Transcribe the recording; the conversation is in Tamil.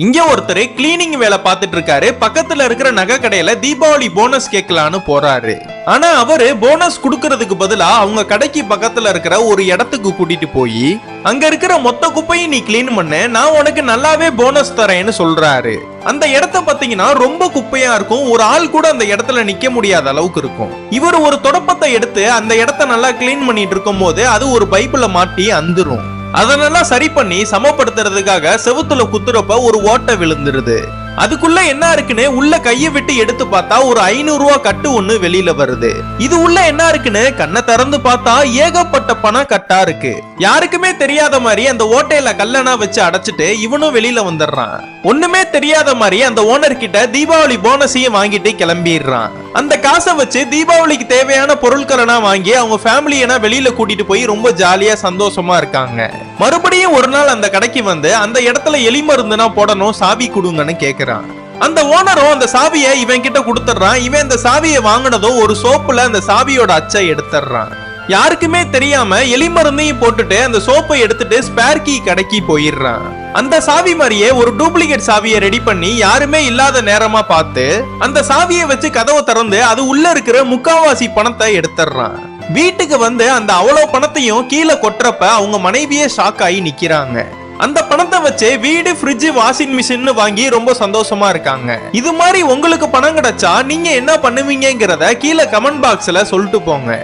இங்க ஒருத்தர் கிளீனிங் வேலை பார்த்துட்டு இருக்காரு. பக்கத்துல இருக்கிற நகை கடையில தீபாவளி போனஸ் கேட்கலான்னு போறாரு. ஆனா அவரு போனஸ் குடுக்கறதுக்கு பதிலா அவங்க கடைக்கு பக்கத்துல இருக்கிற ஒரு இடத்துக்கு கூட்டிட்டு போய் அங்க இருக்கிற மொத்த குப்பையும் நீ கிளீன் பண்ணு, நான் உனக்கு நல்லாவே போனஸ் தரேன்னு சொல்றாரு. அந்த இடத்த பாத்தீங்கன்னா ரொம்ப குப்பையா இருக்கும். ஒரு ஆள் கூட அந்த இடத்துல நிக்க முடியாத அளவுக்கு இருக்கும். இவர் ஒரு தொடப்பத்தை எடுத்து அந்த இடத்த நல்லா கிளீன் பண்ணிட்டு இருக்கும் போது அது ஒரு பைப்புல மாட்டி அந்துரும். அதனெல்லாம் சரி பண்ணி சமப்படுத்துறதுக்காக செவுத்துல குத்துறப்ப ஒரு ஓட்டை விழுந்துருது. அதுக்குள்ள என்ன இருக்குன்னு உள்ள கையை விட்டு எடுத்து பார்த்தா ஒரு 500 ரூபாய் கட்டு ஒண்ணு வெளியில வருது. இது உள்ள என்ன இருக்குன்னு கண்ணை திறந்து பார்த்தா ஏகப்பட்ட பணம் கட்டா இருக்கு. யாருக்குமே தெரியாத மாதிரி அந்த ஓட்டையில கல்லணா வச்சு அடைச்சிட்டு இவனும் வெளியில வந்துடுறான். ஒண்ணுமே தெரியாத மாதிரி அந்த ஓனர் கிட்ட தீபாவளி போனஸையும் வாங்கிட்டு கிளம்பிடுறான். அந்த காசை வச்சு தீபாவளிக்கு தேவையான பொருட்களெல்லாம் வாங்கி அவங்க ஃபேமிலியெல்லாம் வெளியில கூட்டிட்டு போய் ரொம்ப ஜாலியா சந்தோஷமா இருக்காங்க. மறுபடியும் ஒரு நாள் அந்த கடைக்கு வந்து அந்த இடத்துல எலி மருந்துனா போடணும், சாவி கொடுங்கன்னு கேக்குறான். அந்த ஓனரும் அந்த சாவியை இவன் கிட்ட கொடுத்துறான். இவன் அந்த சாவியை வாங்கினதும் ஒரு சோப்புல அந்த சாவியோட அச்சை எடுத்துறான். யாருக்குமே தெரியாம எலி மருந்தையும் போட்டுட்டு அந்த சோப்பை எடுத்துட்டு ஸ்பேர் கீ கடைக்கு போயிடுறான். அந்த சாவி மாதிரியே ஒரு டூப்ளிகேட் சாவியை ரெடி பண்ணி யாருமே இல்லாத நேரமா பார்த்து அந்த சாவியை வச்சு கதவை திறந்து அது உள்ள இருக்கிற முக்காவாசி பணத்தை எடுத்துறான். வீட்டுக்கு வந்து அந்த அவ்வளவு பணத்தையும் கீழே கொட்டுறப்ப அவங்க மனைவியே ஷாக் ஆகி நிக்கிறாங்க. அந்த பணத்தை வச்சு வீடு, ஃப்ரிட்ஜ், வாஷிங் மிஷின் வாங்கி ரொம்ப சந்தோஷமா இருக்காங்க. இது மாதிரி உங்களுக்கு பணம் கிடைச்சா நீங்க என்ன பண்ணுவீங்கங்கிறத கீழே கமெண்ட் பாக்ஸ்ல சொல்லிட்டு போங்க.